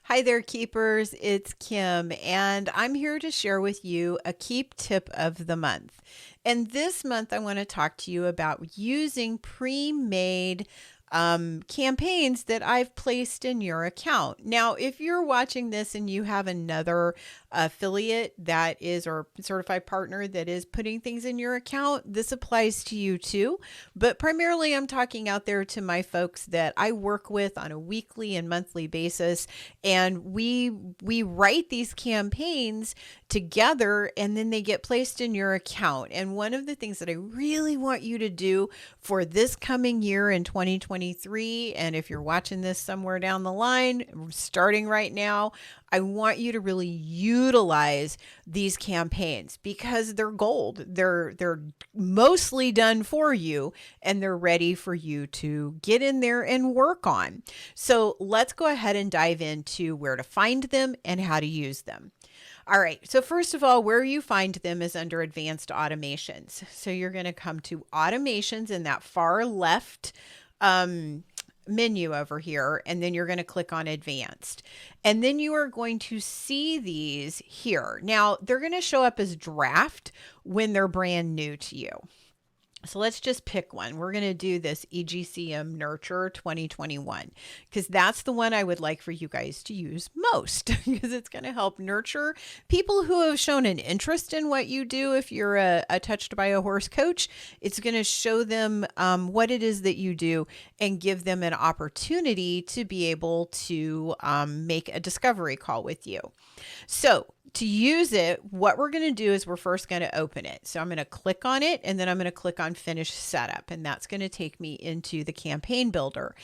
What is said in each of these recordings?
Hi there, Keepers. It's Kim, and I'm here to share with you a Keap tip of the month. And this month, I want to talk to you about using pre-made campaigns that I've placed in your account. Now, if you're watching this and you have another affiliate that is, or certified partner that is putting things in your account, this applies to you too. But primarily, I'm talking out there to my folks that I work with on a weekly and monthly basis, and we write these campaigns together, and then they get placed in your account. And one of the things that I really want you to do for this coming year in 2023, and if you're watching this somewhere down the line, starting right now, I want you to really utilize these campaigns because they're gold. They're mostly done for you, and they're ready for you to get in there and work on. So let's go ahead and dive into where to find them and how to use them. All right, so first of all, where you find them is under advanced automations. So you're going to come to automations in that far left menu over here, and then you're going to click on advanced. And then you are going to see these here. Now, they're going to show up as draft when they're brand new to you. So let's just pick one. We're going to do this EGCM Nurture 2021 because that's the one I would like for you guys to use most because it's going to help nurture people who have shown an interest in what you do. If you're a Touched by a Horse coach, it's going to show them what it is that you do and give them an opportunity to be able to make a discovery call with you. So to use it, what we're going to do is we're first going to open it. So I'm going to click on it, and then I'm going to click on Finish Setup, and that's going to take me into the campaign builder.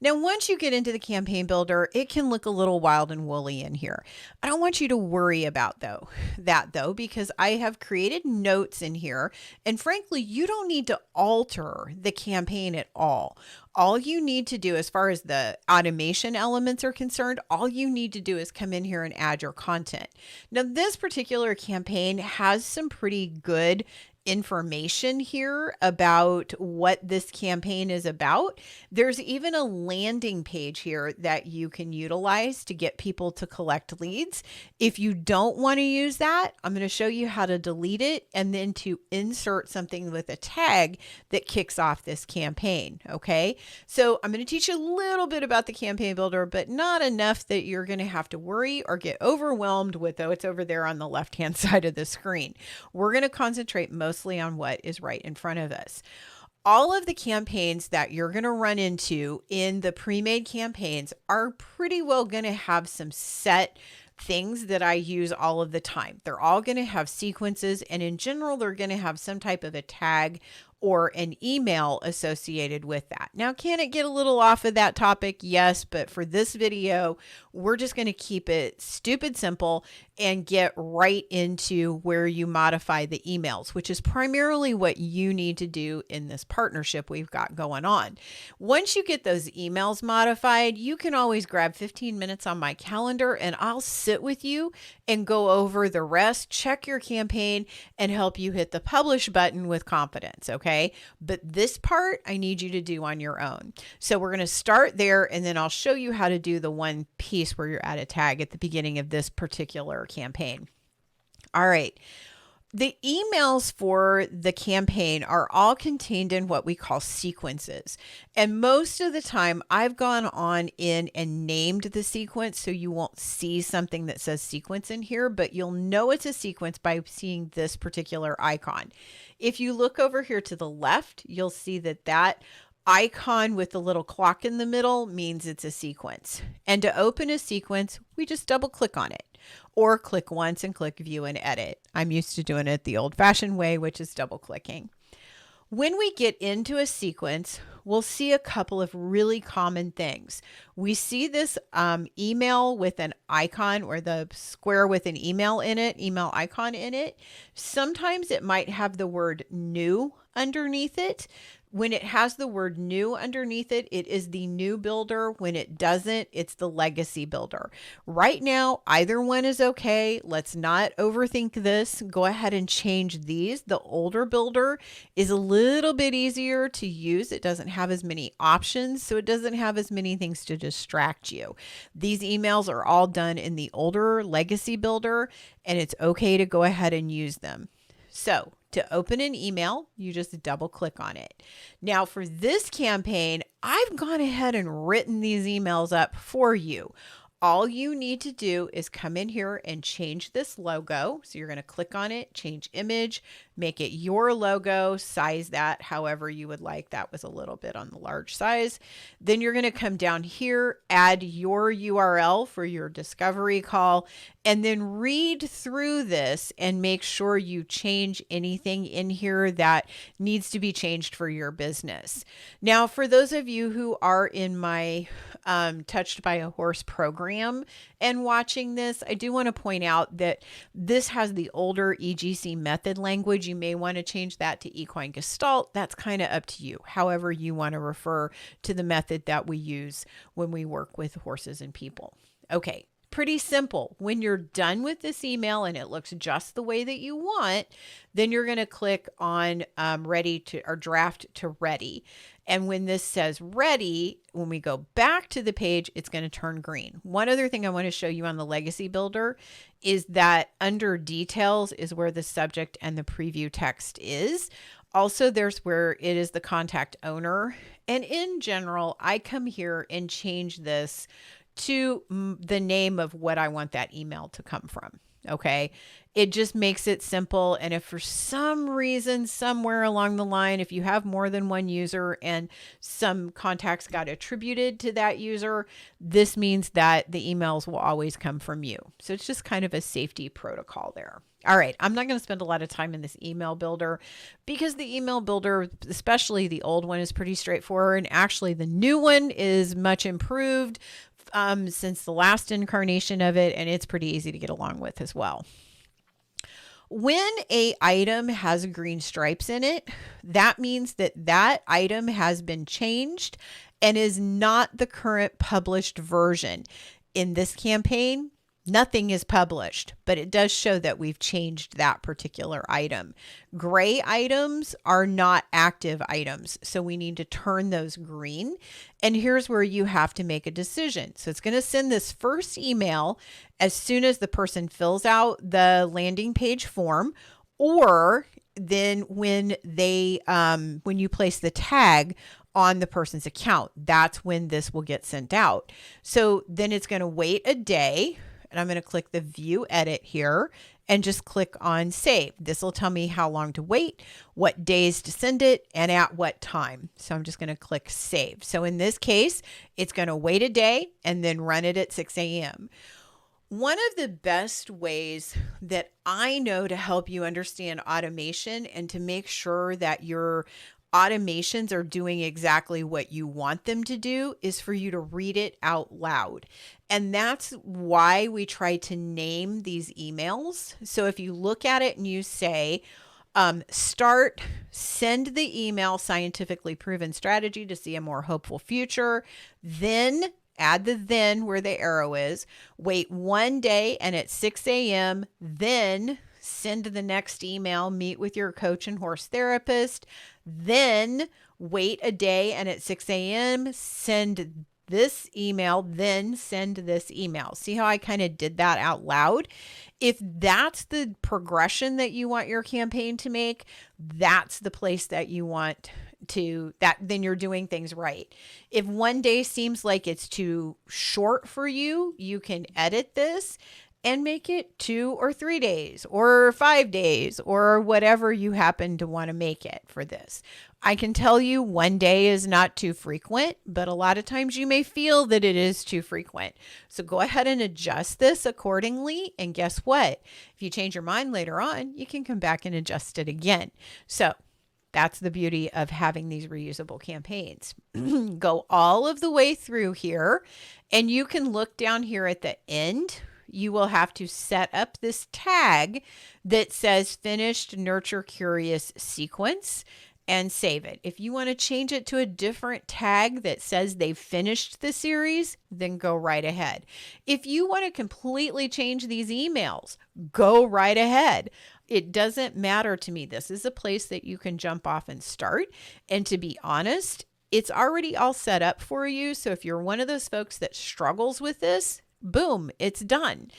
Now, once you get into the campaign builder, it can look a little wild and woolly in here. I don't want you to worry about that because I have created notes in here, and frankly, you don't need to alter the campaign at all. All you need to do, as far as the automation elements are concerned, all you need to do is come in here and add your content. Now, this particular campaign has some pretty good information here about what this campaign is about. There's even a landing page here that you can utilize to get people to collect leads. If you don't want to use that, I'm going to show you how to delete it and then to insert something with a tag that kicks off this campaign. Okay, so I'm going to teach you a little bit about the campaign builder, but not enough that you're going to have to worry or get overwhelmed with, though it's over there on the left hand side of the screen. We're going to concentrate mostly on what is right in front of us. All of the campaigns that you're going to run into in the pre-made campaigns are pretty well going to have some set things that I use all of the time. They're all going to have sequences, and in general, they're going to have some type of a tag or an email associated with that. Now, can it get a little off of that topic? Yes, but for this video, we're just going to keep it stupid simple and get right into where you modify the emails, which is primarily what you need to do in this partnership we've got going on. Once you get those emails modified, you can always grab 15 minutes on my calendar and I'll sit with you and go over the rest, check your campaign, and help you hit the publish button with confidence, okay? But this part I need you to do on your own. So we're going to start there, and then I'll show you how to do the one piece where you're at a tag at the beginning of this particular campaign. All right. The emails for the campaign are all contained in what we call sequences. And most of the time I've gone on in and named the sequence so you won't see something that says sequence in here, but you'll know it's a sequence by seeing this particular icon. If you look over here to the left, you'll see that icon with the little clock in the middle means it's a sequence. And to open a sequence, we just double click on it or click once and click view and edit. I'm used to doing it the old fashioned way, which is double clicking. When we get into a sequence, we'll see a couple of really common things. We see this email with an icon or the square with an email in it, email icon in it. Sometimes it might have the word new underneath it. When it has the word new underneath it, it is the new builder. When it doesn't, it's the legacy builder. Right now, either one is okay. Let's not overthink this. Go ahead and change these. The older builder is a little bit easier to use. It doesn't have as many options, so it doesn't have as many things to distract you. These emails are all done in the older legacy builder, and it's okay to go ahead and use them. So to open an email, you just double click on it. Now for this campaign, I've gone ahead and written these emails up for you. All you need to do is come in here and change this logo. So you're going to click on it, change image, make it your logo, size that however you would like. That was a little bit on the large size. Then you're going to come down here, add your URL for your discovery call, and then read through this and make sure you change anything in here that needs to be changed for your business. Now, for those of you who are in my Touched by a Horse program and watching this, I do want to point out that this has the older EGC method language. You may want to change that to Equine Gestalt. That's kind of up to you. However you want to refer to the method that we use when we work with horses and people. Okay. Pretty simple. When you're done with this email and it looks just the way that you want, then you're going to click on ready to or draft to ready. And when this says ready, when we go back to the page, it's going to turn green. One other thing I want to show you on the legacy builder is that under details is where the subject and the preview text is. Also, there's where it is the contact owner. And in general, I come here and change this to the name of what I want that email to come from. Okay. It just makes it simple. And if for some reason, somewhere along the line, if you have more than one user and some contacts got attributed to that user, this means that the emails will always come from you. So it's just kind of a safety protocol there. All right. I'm not going to spend a lot of time in this email builder because the email builder, especially the old one, is pretty straightforward. And actually the new one is much improved since the last incarnation of it, and it's pretty easy to get along with as well. When a item has green stripes in it, that means that that item has been changed and is not the current published version. In this campaign, nothing is published, but it does show that we've changed that particular item. Gray items are not active items, so we need to turn those green. And here's where you have to make a decision. So it's going to send this first email as soon as the person fills out the landing page form, or then when they when you place the tag on the person's account, that's when this will get sent out. So then it's going to wait a day. And I'm going to click the view edit here and just click on save. This will tell me how long to wait, what days to send it, and at what time. So I'm just going to click save. So in this case, it's going to wait a day and then run it at 6 a.m. One of the best ways that I know to help you understand automation and to make sure that your automations are doing exactly what you want them to do is for you to read it out loud. And that's why we try to name these emails. So if you look at it and you say, send the email scientifically proven strategy to see a more hopeful future, then add the then where the arrow is, wait one day and at 6 a.m., then send the next email, meet with your coach and horse therapist, then wait a day and at 6 a.m., send this email, then send this email. See how I kind of did that out loud? If that's the progression that you want your campaign to make, that's the place that you want to, that then you're doing things right. If one day seems like it's too short for you, you can edit this and make it 2 or 3 days or 5 days or whatever you happen to want to make it for this. I can tell you one day is not too frequent, but a lot of times you may feel that it is too frequent. So go ahead and adjust this accordingly. And guess what? If you change your mind later on, you can come back and adjust it again. So that's the beauty of having these reusable campaigns. Go all of the way through here, and you can look down here at the end. You will have to set up this tag that says finished nurture curious sequence. and save it. If you want to change it to a different tag that says they've finished the series, then go right ahead. If you want to completely change these emails, go right ahead. It doesn't matter to me. This is a place that you can jump off and start. And to be honest, it's already all set up for you. So if you're one of those folks that struggles with this, boom, it's done.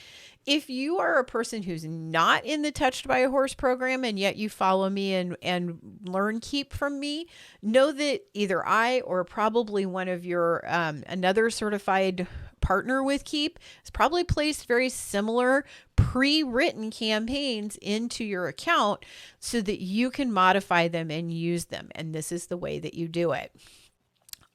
If you are a person who's not in the Touched by a Horse program and yet you follow me and learn Keap from me, know that either I or probably one of your another certified partner with Keap has probably placed very similar pre-written campaigns into your account so that you can modify them and use them. And this is the way that you do it.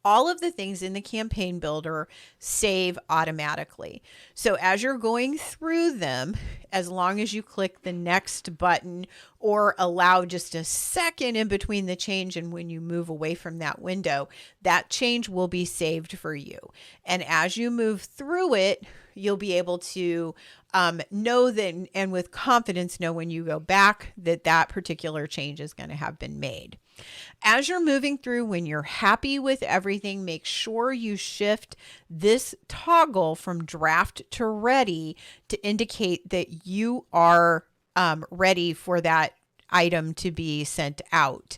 All of the things in the campaign builder save automatically. So as you're going through them, as long as you click the next button or allow just a second in between the change and when you move away from that window, that change will be saved for you. And as you move through it, you'll be able to know that, and with confidence know when you go back that that particular change is going to have been made. As you're moving through, when you're happy with everything, make sure you shift this toggle from draft to ready to indicate that you are ready for that item to be sent out.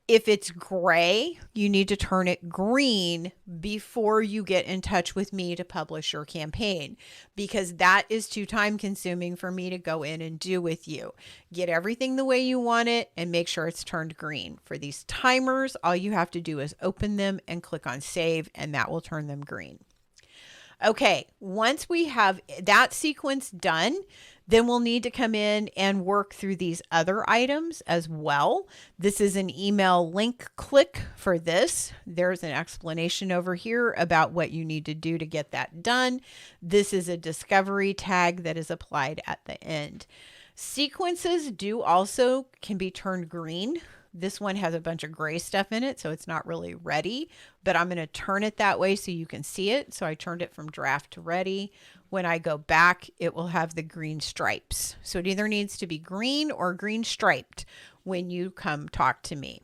If it's gray, you need to turn it green before you get in touch with me to publish your campaign, because that is too time consuming for me to go in and do with you. Get everything the way you want it and make sure it's turned green. For these timers, all you have to do is open them and click on save, and that will turn them green. Okay, once we have that sequence done, then we'll need to come in and work through these other items as well. This is an email link click for this. There's an explanation over here about what you need to do to get that done. This is a discovery tag that is applied at the end. Sequences can be turned green. This one has a bunch of gray stuff in it, so it's not really ready, but I'm going to turn it that way so you can see it. So I turned it from draft to ready. When I go back, it will have the green stripes. So it either needs to be green or green striped when you come talk to me.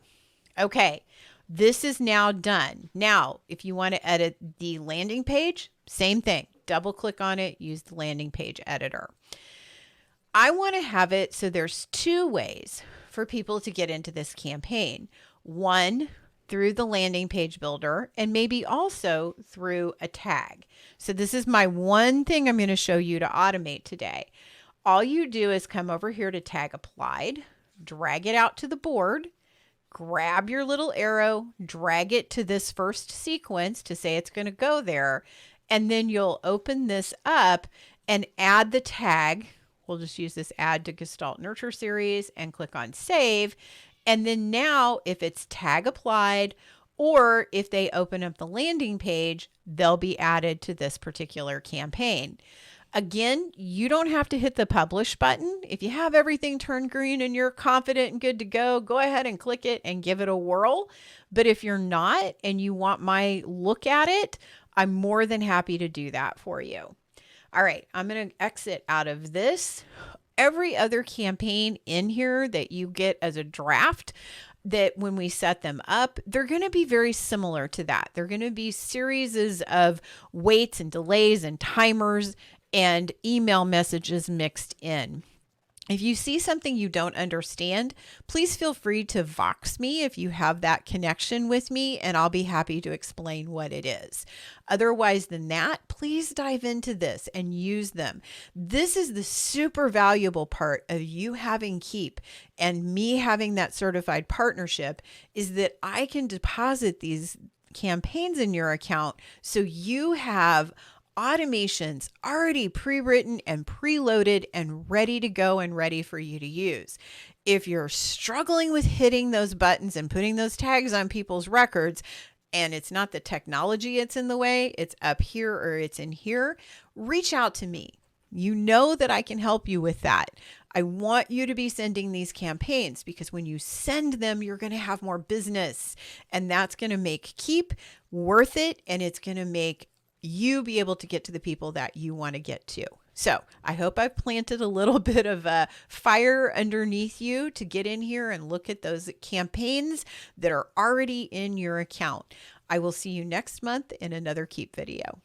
Okay, this is now done. Now, if you want to edit the landing page, same thing. Double click on it, use the landing page editor. I want to have it so there's two ways for people to get into this campaign. One, through the landing page builder, and maybe also through a tag. So this is my one thing I'm going to show you to automate today. All you do is come over here to tag applied, drag it out to the board, grab your little arrow, drag it to this first sequence to say it's going to go there, and then you'll open this up and add the tag. We'll just use this add to Gestalt Nurture series and click on save. And then now if it's tag applied, or if they open up the landing page, they'll be added to this particular campaign. Again, you don't have to hit the publish button. If you have everything turned green and you're confident and good to go ahead and click it and give it a whirl. But if you're not and you want my look at it, I'm more than happy to do that for you. All right, I'm going to exit out of this. Every other campaign in here that you get as a draft, that when we set them up, they're going to be very similar to that. They're going to be series of waits and delays and timers and email messages mixed in. If you see something you don't understand, please feel free to Vox me if you have that connection with me, and I'll be happy to explain what it is. Otherwise than that, please dive into this and use them. This is the super valuable part of you having Keap and me having that certified partnership, is that I can deposit these campaigns in your account so you have automations already pre-written and preloaded and ready to go and ready for you to use. If you're struggling with hitting those buttons and putting those tags on people's records, and it's not the technology it's in the way, it's up here or it's in here, reach out to me. You know that I can help you with that. I want you to be sending these campaigns, because when you send them, you're going to have more business, and that's going to make Keap worth it, and it's going to make you be able to get to the people that you want to get to. So I hope I've planted a little bit of a fire underneath you to get in here and look at those campaigns that are already in your account. I will see you next month in another Keap video.